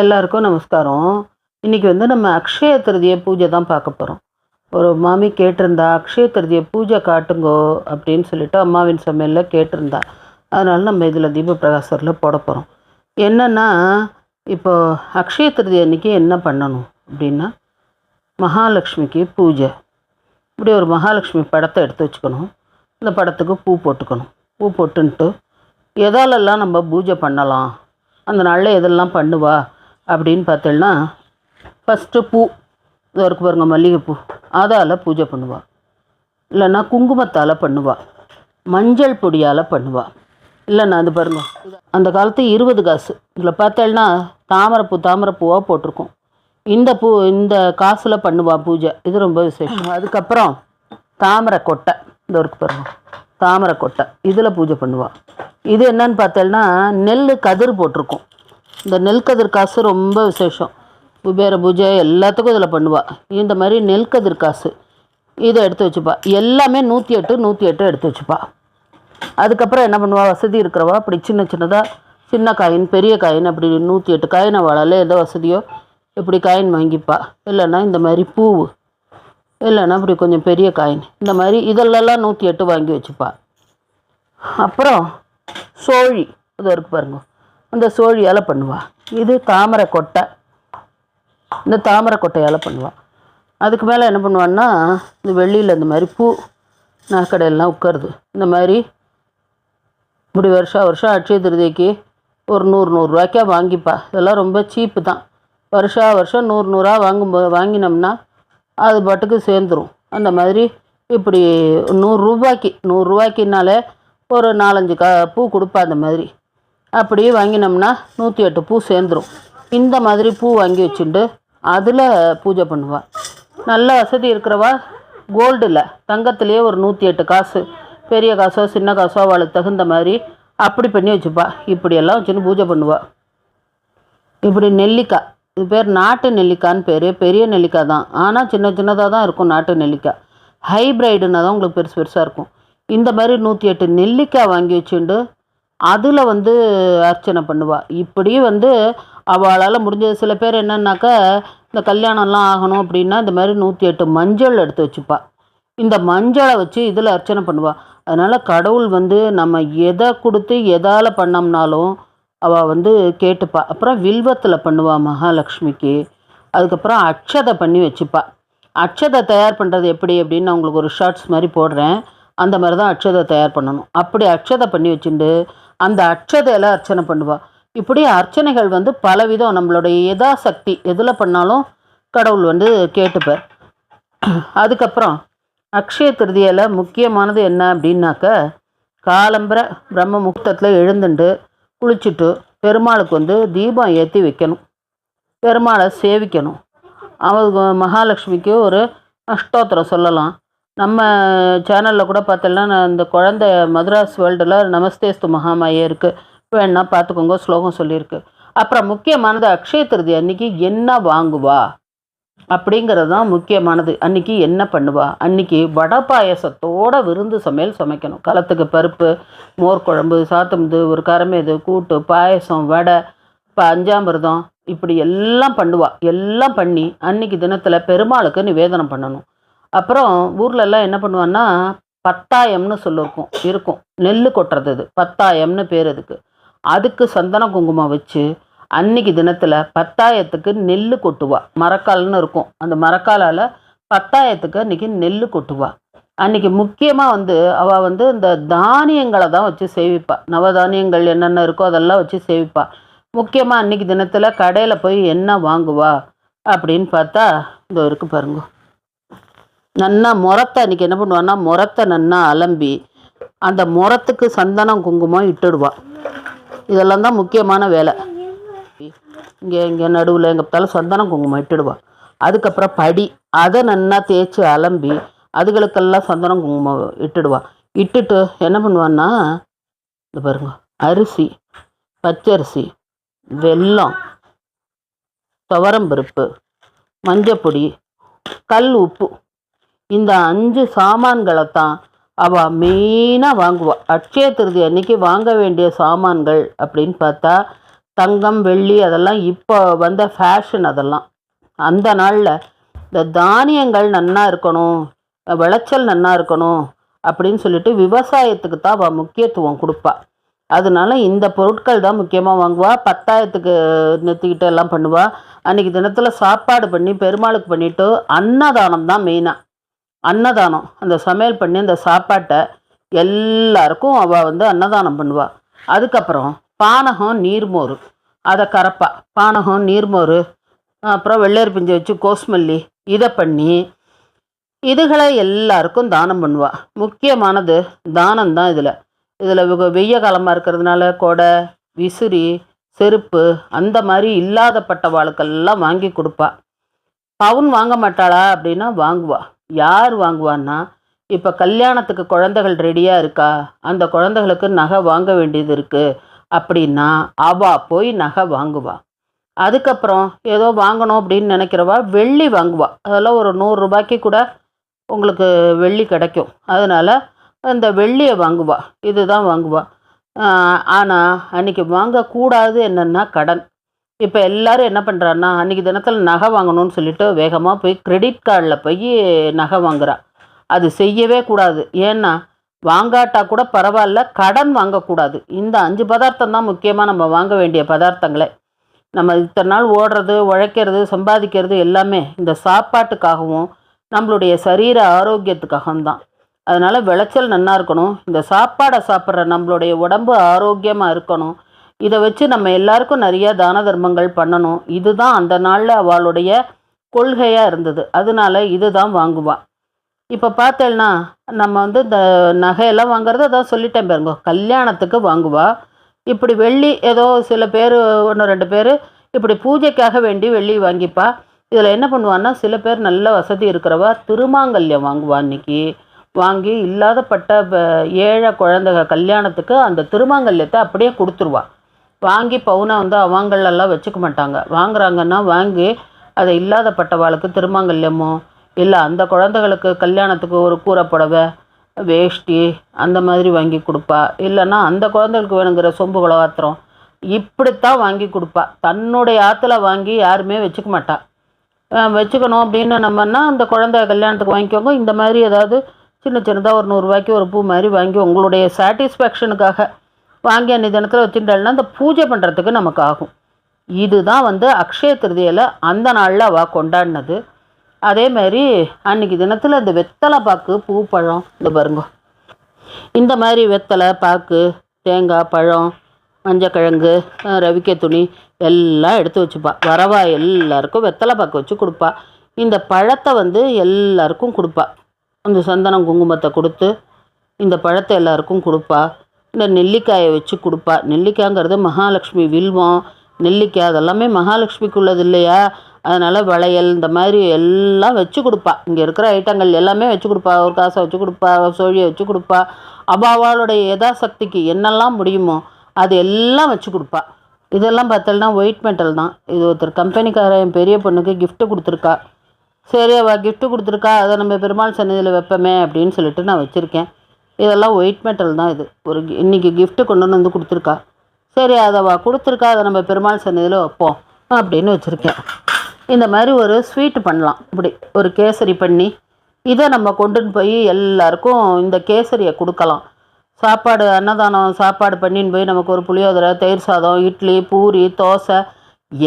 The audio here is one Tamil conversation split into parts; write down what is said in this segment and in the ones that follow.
எல்லாருக்கும் நமஸ்காரம். இன்றைக்கி நம்ம அக்ஷய திருதியை பூஜை தான் பார்க்க போகிறோம். ஒரு மாமி கேட்டிருந்தா, அக்ஷய திருதியை பூஜை காட்டுங்கோ அப்படின்னு சொல்லிட்டு அம்மாவின் சமையலில் கேட்டிருந்தா. அதனால் நம்ம இதில் தீப பிரகாசரில் போட போகிறோம். என்னென்னா, இப்போது அக்ஷய திருதி அன்றைக்கி என்ன பண்ணணும் அப்படின்னா, மகாலட்சுமிக்கு பூஜை. இப்படி ஒரு மகாலட்சுமி படத்தை எடுத்து வச்சுக்கணும். இந்த படத்துக்கு பூ போட்டுக்கணும். பூ போட்டுன்ட்டு எதாலெல்லாம் நம்ம பூஜை பண்ணலாம், அந்த நாளில் எதெல்லாம் பண்ணுவா அப்படின்னு பார்த்தோன்னா, ஃபஸ்ட்டு பூ இது இருக்கு பாருங்க, மல்லிகைப்பூ, அதால் பூஜை பண்ணுவாள். இல்லைன்னா குங்குமத்தால் பண்ணுவாள், மஞ்சள் பொடியால் பண்ணுவாள். இல்லைன்னா அது பாருங்கள், அந்த காலத்து 20 காசு இதில் பார்த்தோன்னா தாமரைப்பூவாக போட்டிருக்கோம். இந்த காசில் பண்ணுவாள் பூஜை. இது ரொம்ப விசேஷம். அதுக்கப்புறம் தாமரை கொட்டை, இந்த இருக்கு பாருங்க, தாமரை கொட்டை, இதில் பூஜை பண்ணுவாள். இது என்னன்னு பார்த்தோன்னா, நெல் கதிர் போட்டிருக்கோம். இந்த நெல் கதிர் காசு ரொம்ப விசேஷம். குபேர பூஜை எல்லாத்துக்கும் இதில் பண்ணுவாள். இந்த மாதிரி நெல் கதிர் காசு இதை எடுத்து வச்சுப்பா. எல்லாமே 108 எடுத்து வச்சுப்பா. அதுக்கப்புறம் என்ன பண்ணுவாள், வசதி இருக்கிறவா அப்படி சின்னதாக சின்ன காயின் பெரிய காயின் அப்படி 108 காயினை வாழால எதோ வசதியோ இப்படி காயின் வாங்கிப்பா. இல்லைன்னா இந்த மாதிரி பூவு, இல்லைன்னா இப்படி கொஞ்சம் பெரிய காயின், இந்த மாதிரி இதெல்லாம் 108 வாங்கி வச்சுப்பா. அப்புறம் சோழி இது இருக்குது பாருங்க, அந்த சோழியால் பண்ணுவாள். இது தாமரை கொட்டை, இந்த தாமரை கொட்டையால் பண்ணுவாள். அதுக்கு மேலே என்ன பண்ணுவான்னா, இந்த வெள்ளியில் இந்த மாதிரி பூ நகைக்கடையெல்லாம் உட்காருது. இந்த மாதிரி இப்படி வருஷம் அட்சய திருதிக்கு ஒரு 100 ரூபாய்க்கா வாங்கிப்பா. இதெல்லாம் ரொம்ப சீப்பு தான். வருஷம் 100 வாங்கினோம்னா அது பாட்டுக்கு சேர்ந்துடும். அந்த மாதிரி இப்படி 100 ரூபாய்க்குனாலே ஒரு 4-5 பூ கொடுப்பா. அந்த மாதிரி அப்படியே வாங்கினோம்னா 108 பூ சேர்ந்துடும். இந்த மாதிரி பூ வாங்கி வச்சுட்டு அதில் பூஜை பண்ணுவாள். நல்ல வசதி இருக்கிறவா கோல்டில் தங்கத்துலேயே ஒரு 108 காசு, பெரிய காசோ சின்ன காசோ அவளுக்கு தகுந்த மாதிரி அப்படி பண்ணி வச்சுப்பா. இப்படியெல்லாம் வச்சுன்னு பூஜை பண்ணுவாள். இப்படி நெல்லிக்காய், இது பேர் நாட்டு நெல்லிக்காய்ன்னு பேர். பெரிய நெல்லிக்காய் தான், ஆனால் சின்னதாக தான் இருக்கும் நாட்டு நெல்லிக்காய். ஹைப்ரைடுன்னா தான் உங்களுக்கு பெருசாக இருக்கும். இந்த மாதிரி 108 நெல்லிக்காய் வாங்கி வச்சுண்டு அதில் அர்ச்சனை பண்ணுவாள். இப்படி அவளால் முடிஞ்சது. சில பேர் என்னன்னாக்கா, இந்த கல்யாணம்லாம் ஆகணும் அப்படின்னா இந்த மாதிரி 108 மஞ்சள் எடுத்து வச்சுப்பா. இந்த மஞ்சளை வச்சு இதில் அர்ச்சனை பண்ணுவாள். அதனால் கடவுள் நம்ம எதை கொடுத்து எதால் பண்ணோம்னாலும் அவள் கேட்டுப்பா. அப்புறம் வில்வத்தில் பண்ணுவாள் மகாலட்சுமிக்கு. அதுக்கப்புறம் அட்சதை பண்ணி வச்சுப்பா. அட்சதை தயார் பண்ணுறது எப்படி அப்படின்னு நான் உங்களுக்கு ஒரு ஷார்ட்ஸ் மாதிரி போடுறேன். அந்த மாதிரி தான் அட்சதை தயார் பண்ணணும். அப்படி அட்சதை பண்ணி வச்சுட்டு அந்த அட்சதையில் அர்ச்சனை பண்ணுவாள். இப்படி அர்ச்சனைகள் பலவிதம். நம்மளுடைய யதாசக்தி எதில் பண்ணாலும் கடவுள் கேட்டுப்பார். அதுக்கப்புறம் அக்ஷய திருதியில் முக்கியமானது என்ன அப்படின்னாக்க, காலம்பரை பிரம்ம முகூர்த்தத்தில் எழுந்துட்டு குளிச்சுட்டு பெருமாளுக்கு தீபம் ஏற்றி வைக்கணும். பெருமாளை சேவிக்கணும். அவங்க மகாலட்சுமிக்கு ஒரு அஷ்டோத்திரம் சொல்லலாம். நம்ம சேனலில் கூட பார்த்தோம்னா, நான் இந்த குழந்தை மதுராஸ் வேர்ல்டில் நமஸ்தேஸ்து மகாமாயே இருக்குது, வேணா பார்த்துக்கோங்க, ஸ்லோகம் சொல்லியிருக்கு. அப்புறம் முக்கியமானது அக்ஷய திருதி அன்றைக்கி என்ன வாங்குவா அப்படிங்கிறது தான் முக்கியமானது. அன்றைக்கி என்ன பண்ணுவா, அன்றைக்கி வடை பாயசத்தோட விருந்து சமையல் சமைக்கணும். களத்துக்கு பருப்பு, மோர் குழம்பு, சாத்தமுது, ஒரு கரமேது, கூட்டு, பாயசம், வடை, பஞ்சாமிர்தம், இப்படி எல்லாம் பண்ணுவாள். எல்லாம் பண்ணி அன்றைக்கி தினத்தில் பெருமாளுக்கு நிவேதனம் பண்ணணும். அப்புறம் ஊர்லெல்லாம் என்ன பண்ணுவான்னா, பத்தாயம்னு இருக்கும், நெல் கொட்டுறது. இது பத்தாயம்னு பேர். அதுக்கு சந்தன குங்குமம் வச்சு அன்றைக்கி தினத்தில் பத்தாயத்துக்கு நெல் கொட்டுவாள். மரக்கால்னு இருக்கும், அந்த மரக்காலால் பத்தாயத்துக்கு அன்றைக்கி நெல் கொட்டுவாள். அன்றைக்கி முக்கியமாக அவள் இந்த தானியங்களை தான் வச்சு சேவிப்பாள். நவதானியங்கள் என்னென்ன இருக்கோ அதெல்லாம் வச்சு சேவிப்பாள். முக்கியமாக அன்றைக்கி தினத்தில் கடையில் போய் என்ன வாங்குவா அப்படின்னு பார்த்தா, இந்த இருக்கு பாருங்க, நன்னா முரத்தை அன்றைக்கி என்ன பண்ணுவான்னா, முரத்தை நன்னா அலம்பி அந்த முரத்துக்கு சந்தனம் குங்குமம் இட்டுடுவாள். இதெல்லாம் தான் முக்கியமான வேலை. இங்கே நடுவில் எங்கே பார்த்தாலும் சந்தனம் குங்குமம் இட்டுடுவாள். அதுக்கப்புறம் படி, அதை நன்னா தேய்ச்சி அலம்பி அதுகளுக்கெல்லாம் சந்தனம் குங்குமம் இட்டுடுவாள். இட்டுட்டு என்ன பண்ணுவான்னா, இந்த பாருங்க, அரிசி, பச்சரிசி, வெல்லம், துவரம்பருப்பு, மஞ்சப்பொடி, கல் உப்பு, இந்த 5 சாமான்களை தான் அவள் மெயினாக வாங்குவாள். அட்சய திருதி அன்றைக்கி வாங்க வேண்டிய சாமான்கள் அப்படின்னு பார்த்தா, தங்கம் வெள்ளி அதெல்லாம் இப்போ வந்த ஃபேஷன். அதெல்லாம் அந்த நாளில் இந்த தானியங்கள் நன்னா இருக்கணும், விளைச்சல் நன்னா இருக்கணும் அப்படின்னு சொல்லிட்டு விவசாயத்துக்கு தான் அவள் முக்கியத்துவம் கொடுப்பா. அதனால இந்த பொருட்கள் தான் முக்கியமாக வாங்குவா. பத்தாயத்துக்கு நெத்திக்கிட்டு எல்லாம் பண்ணுவா. அன்றைக்கி தினத்தில் சாப்பாடு பண்ணி பெருமாளுக்கு பண்ணிவிட்டு அன்னதானம் தான் மெயினாக. அன்னதானம் அந்த சமையல் பண்ணி அந்த சாப்பாட்டை எல்லாருக்கும் அவள் வந்து அன்னதானம் பண்ணுவாள். அதுக்கப்புறம் பானகம் நீர்மோர் அதை கறப்பா. பானகம் நீர்மோர் அப்புறம் வெள்ளேரி பிஞ்சை வச்சு கோஸ்மல்லி இதை பண்ணி இதுகளை எல்லாருக்கும் தானம் பண்ணுவாள். முக்கியமானது தானம் தான். இதில் வெய்ய காலமாக இருக்கிறதுனால கொடை, விசிறி, செருப்பு அந்த மாதிரி இல்லாதப்பட்டவாளுக்கெல்லாம் வாங்கி கொடுப்பா. பவுன் வாங்க மாட்டாளா அப்படின்னா வாங்குவா. யார் வாங்குவான்னா, இப்போ கல்யாணத்துக்கு குழந்தைகள் ரெடியாக இருக்கா, அந்த குழந்தைகளுக்கு நகை வாங்க வேண்டியது இருக்குது அப்படின்னா அவள் போய் நகை வாங்குவா. அதுக்கப்புறம் ஏதோ வாங்கணும் அப்படின்னு நினைக்கிறவா வெள்ளி வாங்குவா. அதெல்லாம் ஒரு 100 ரூபாய்க்கு கூட உங்களுக்கு வெள்ளி கிடைக்கும். அதனால் அந்த வெள்ளியை வாங்குவா. இதுதான் வாங்குவா. ஆனால் அன்றைக்கி வாங்கக்கூடாது என்னென்னா கடன். இப்போ எல்லோரும் என்ன பண்ணுறான்னா, அன்றைக்கி தினத்தில் நகை வாங்கணும்னு சொல்லிட்டு வேகமாக போய் கிரெடிட் கார்டில் போய் நகை வாங்குறா. அது செய்யவே கூடாது. ஏன்னா வாங்காட்டா கூட பரவாயில்ல, கடன் வாங்கக்கூடாது. இந்த 5 பதார்த்தம் தான் முக்கியமாக நம்ம வாங்க வேண்டிய பதார்த்தங்களே. நம்ம இத்தனை நாள் ஓடுறது, உழைக்கிறது, சம்பாதிக்கிறது எல்லாமே இந்த சாப்பாட்டுக்காகவும் நம்மளுடைய சரீர ஆரோக்கியத்துக்காகவும் தான். அதனால் விளைச்சல் நன்னா இருக்கணும், இந்த சாப்பாடை சாப்பிட்ற நம்மளுடைய உடம்பு ஆரோக்கியமாக இருக்கணும். இதை வச்சு நம்ம எல்லாருக்கும் நிறைய தான தர்மங்கள் பண்ணணும். இதுதான் அந்த நாளில் அவளுடைய கொள்கையாக இருந்தது. அதனால இதுதான் வாங்குவாள். இப்போ பார்த்தேன்னா நம்ம வந்து இந்த நகையெல்லாம் வாங்குறது அதான் சொல்லிட்டேன் பாருங்க, கல்யாணத்துக்கு வாங்குவா. இப்படி வெள்ளி ஏதோ சில பேர் 1-2 பேர் இப்படி பூஜைக்காக வேண்டி வெள்ளி வாங்கிப்பா. இதில் என்ன பண்ணுவான்னா, சில பேர் நல்ல வசதி இருக்கிறவா திருமாங்கல்யம் வாங்குவா. அன்றைக்கி வாங்கி இல்லாதப்பட்ட ஏழை குழந்தைங்க கல்யாணத்துக்கு அந்த திருமாங்கல்யத்தை அப்படியே கொடுத்துருவா. வாங்கி பவுனை வந்து அவங்களெல்லாம் வச்சுக்க மாட்டாங்க. வாங்குறாங்கன்னா வாங்கி அதை இல்லாதப்பட்டவாளுக்கு திருமாங்கல்யமோ இல்லை அந்த குழந்தைகளுக்கு கல்யாணத்துக்கு ஒரு கூரை புடவை, வேஷ்டி அந்த மாதிரி வாங்கி கொடுப்பா. இல்லைன்னா அந்த குழந்தைகளுக்கு வேணுங்கிற சொம்பு குலவாத்திரம் இப்படித்தான் வாங்கி கொடுப்பா. தன்னுடைய ஆற்றுல வாங்கி யாருமே வச்சுக்க மாட்டா. வச்சுக்கணும் அப்படின்னு நம்மன்னா அந்த குழந்தை கல்யாணத்துக்கு வாங்கிக்கோங்க. இந்த மாதிரி ஏதாவது சின்ன சின்னதாக ஒரு 100 ரூபாய்க்கு ஒரு பூ மாதிரி வாங்கி உங்களுடைய சாட்டிஸ்ஃபேக்ஷனுக்காக வாங்கி அன்றைய தினத்தில் வச்சுட்டாள்னா அந்த பூஜை பண்ணுறதுக்கு நமக்கு ஆகும். இதுதான் வந்து அக்ஷய திருதியில் அந்த நாளில் அவள் கொண்டாடினது. அதேமாதிரி அன்றைக்கி தினத்தில் இந்த வெத்தலை பாக்கு, பூ, பழம் இந்த பாருங்க, இந்த மாதிரி வெத்தலை பாக்கு, தேங்காய், பழம், மஞ்சக்கிழங்கு, ரவிக்கை துணி எல்லாம் எடுத்து வச்சுப்பா. வரவா எல்லாருக்கும் வெத்தலை பாக்கு வச்சு கொடுப்பா. இந்த பழத்தை வந்து எல்லாருக்கும் கொடுப்பா. அந்த சந்தனம் குங்குமத்தை கொடுத்து இந்த பழத்தை எல்லாருக்கும் கொடுப்பா. இந்த நெல்லிக்காயை வச்சு கொடுப்பா. நெல்லிக்காய்ங்கிறது மகாலட்சுமி வில்வம், நெல்லிக்காய் அதெல்லாமே மகாலட்சுமிக்கு உள்ளது இல்லையா. அதனால் வளையல் இந்த மாதிரி எல்லாம் வச்சு கொடுப்பா. இங்கே இருக்கிற ஐட்டங்கள் எல்லாமே வச்சு கொடுப்பா. ஒரு காசை வச்சு கொடுப்பா, சோழியை வச்சு கொடுப்பா. அவளுடைய யதாசக்திக்கு என்னெல்லாம் முடியுமோ அது எல்லாம் வச்சு கொடுப்பா. இதெல்லாம் பார்த்தோம்னா ஒயிட் மெட்டல் தான். இது ஒருத்தர் கம்பெனிக்கார என் பெரிய பொண்ணுக்கு கிஃப்ட்டு கொடுத்துருக்கா. சரி அவள் கிஃப்ட்டு கொடுத்துருக்கா, அதை நம்ம பெருமாள் சன்னதியில் வைப்போமே அப்படின்னு சொல்லிட்டு நான் வச்சுருக்கேன். இதெல்லாம் ஒயிட் மெட்டல் தான். இது ஒரு இன்றைக்கி கிஃப்ட்டு கொண்டு வந்து கொடுத்துருக்கா. சரி அதை கொடுத்துருக்கா, அதை நம்ம பெருமாள் சன்னதியில் வைப்போம் அப்படின்னு வச்சுருக்கேன். இந்த மாதிரி ஒரு ஸ்வீட்டு பண்ணலாம். இப்படி ஒரு கேசரி பண்ணி இதை நம்ம கொண்டுன்னு போய் எல்லாருக்கும் இந்த கேசரியை கொடுக்கலாம். சாப்பாடு அன்னதானம் சாப்பாடு பண்ணின்னு போய் நமக்கு ஒரு புளியோதரை, தயிர் சாதம், இட்லி, பூரி, தோசை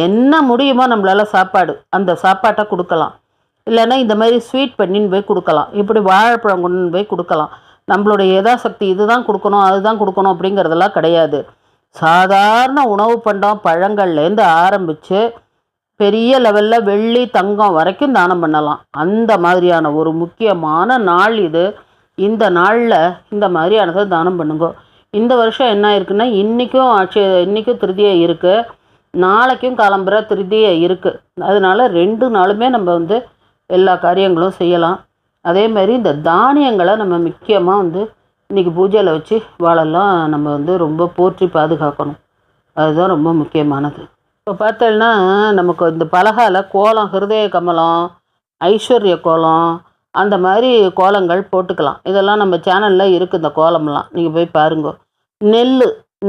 என்ன முடியுமோ நம்மளால் சாப்பாடு அந்த சாப்பாட்டை கொடுக்கலாம். இல்லைன்னா இந்த மாதிரி ஸ்வீட் பண்ணின்னு போய் கொடுக்கலாம். இப்படி வாழைப்பழம் கொண்டு போய் கொடுக்கலாம். நம்மளுடைய யதாசக்தி இதுதான் கொடுக்கணும் அதுதான் கொடுக்கணும் அப்படிங்கிறதெல்லாம் கிடையாது. சாதாரண உணவு பண்டம் பழங்கள்லேருந்து ஆரம்பித்து பெரிய லெவலில் வெள்ளி தங்கம் வரைக்கும் தானம் பண்ணலாம். அந்த மாதிரியான ஒரு முக்கியமான நாள் இது. இந்த நாளில் இந்த மாதிரியானதை தானம் பண்ணுங்க. இந்த வருஷம் என்ன இருக்குன்னா, இன்றைக்கும் திருதியை இருக்குது, நாளைக்கும் காலம்புற திருதியை இருக்குது. அதனால் 2 நாளுமே நம்ம வந்து எல்லா காரியங்களும் செய்யலாம். அதேமாதிரி இந்த தானியங்களை நம்ம முக்கியமாக வந்து இன்றைக்கி பூஜையில் வச்சு வாழெல்லாம் நம்ம வந்து ரொம்ப போற்றி பாதுகாக்கணும். அதுதான் ரொம்ப முக்கியமானது. இப்போ பார்த்தோன்னா நமக்கு இந்த பலகால கோலம், ஹிருதய கமலம், ஐஸ்வர்ய கோலம் அந்த மாதிரி கோலங்கள் போட்டுக்கலாம். இதெல்லாம் நம்ம சேனலில் இருக்குது. இந்த கோலம்லாம் நீங்கள் போய் பாருங்க.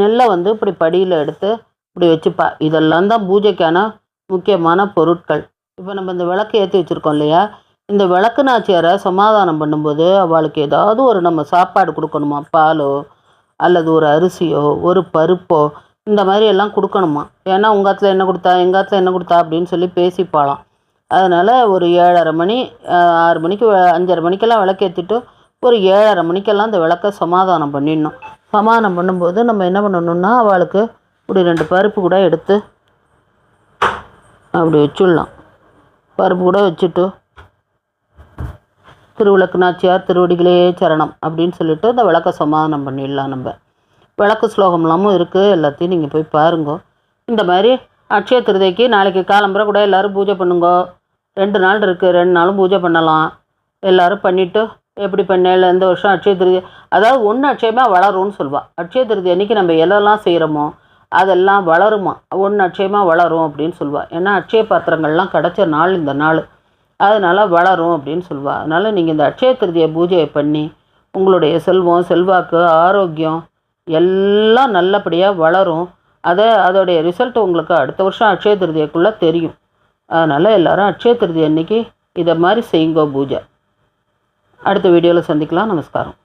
நெல்லை வந்து இப்படி படியில் எடுத்து இப்படி வச்சுப்பா. இதெல்லாம் தான் பூஜைக்கான முக்கியமான பொருட்கள். இப்போ நம்ம இந்த விளக்கு ஏற்றி வச்சுருக்கோம் இல்லையா, இந்த விளக்கு நாச்சியாரை சமாதானம் பண்ணும்போது அவளுக்கு ஏதாவது ஒரு நம்ம சாப்பாடு கொடுக்கணுமா, பாலோ அல்லது ஒரு அரிசியோ ஒரு பருப்போ இந்த மாதிரி எல்லாம் கொடுக்கணுமா. ஏன்னா உங்கள் ஆத்துல என்ன கொடுத்தா, எங்கள் ஆத்துல என்ன கொடுத்தா அப்படின்னு சொல்லி பேசிப்பாளாம். அதனால் ஒரு 7:30 மணி 6 மணிக்கு 5:30 மணிக்கெல்லாம் விளக்கேற்றிட்டு ஒரு 7:30 மணிக்கெல்லாம் அந்த விளக்க சமாதானம் பண்ணிடணும். சமாதானம் பண்ணும்போது நம்ம என்ன பண்ணணும்னா அவளுக்கு இப்படி 2 பருப்பு கூட எடுத்து அப்படி வச்சுடலாம். பருப்பு கூட வச்சுட்டு திருவிளக்கு நாச்சியார் திருவடிகளே சரணம் அப்படின்னு சொல்லிட்டு அந்த விளக்க சமாதானம் பண்ணிடலாம். நம்ம விளக்கு ஸ்லோகம்லாமும் இருக்குது, எல்லாத்தையும் நீங்கள் போய் பாருங்க. இந்த மாதிரி அட்சய திருதைக்கு நாளைக்கு காலம்புரை கூட எல்லோரும் பூஜை பண்ணுங்க. 2 நாள் இருக்குது, 2 நாளும் பூஜை பண்ணலாம். எல்லோரும் பண்ணிவிட்டு எப்படி பண்ணல இந்த வருஷம் அட்சய திருதி, அதாவது ஒன்று அட்சயமாக வளரும்னு சொல்லுவாள். அட்சய திருதி அன்றைக்கி நம்ம எதெல்லாம் செய்கிறோமோ அதெல்லாம் வளருமா, ஒன்று அட்சயமாக வளரும் அப்படின்னு சொல்லுவாள். ஏன்னா அட்சய பாத்திரங்கள்லாம் கிடச்ச நாள் இந்த நாள், அதனால் வளரும் அப்படின்னு சொல்லுவாள். அதனால் நீங்கள் இந்த அட்சய திருதியை பூஜையை பண்ணி உங்களுடைய செல்வம் செல்வாக்கு ஆரோக்கியம் எல்லாம் நல்லபடியாக வளரும். அதோடைய ரிசல்ட் உங்களுக்கு அடுத்த வருஷம் அட்சய திருதியக்குள்ளே தெரியும். அதனால் எல்லோரும் அட்சய திருதி அன்னைக்கு இதை மாதிரி செய்யுங்க பூஜை. அடுத்த வீடியோவில் சந்திக்கலாம். நமஸ்காரம்.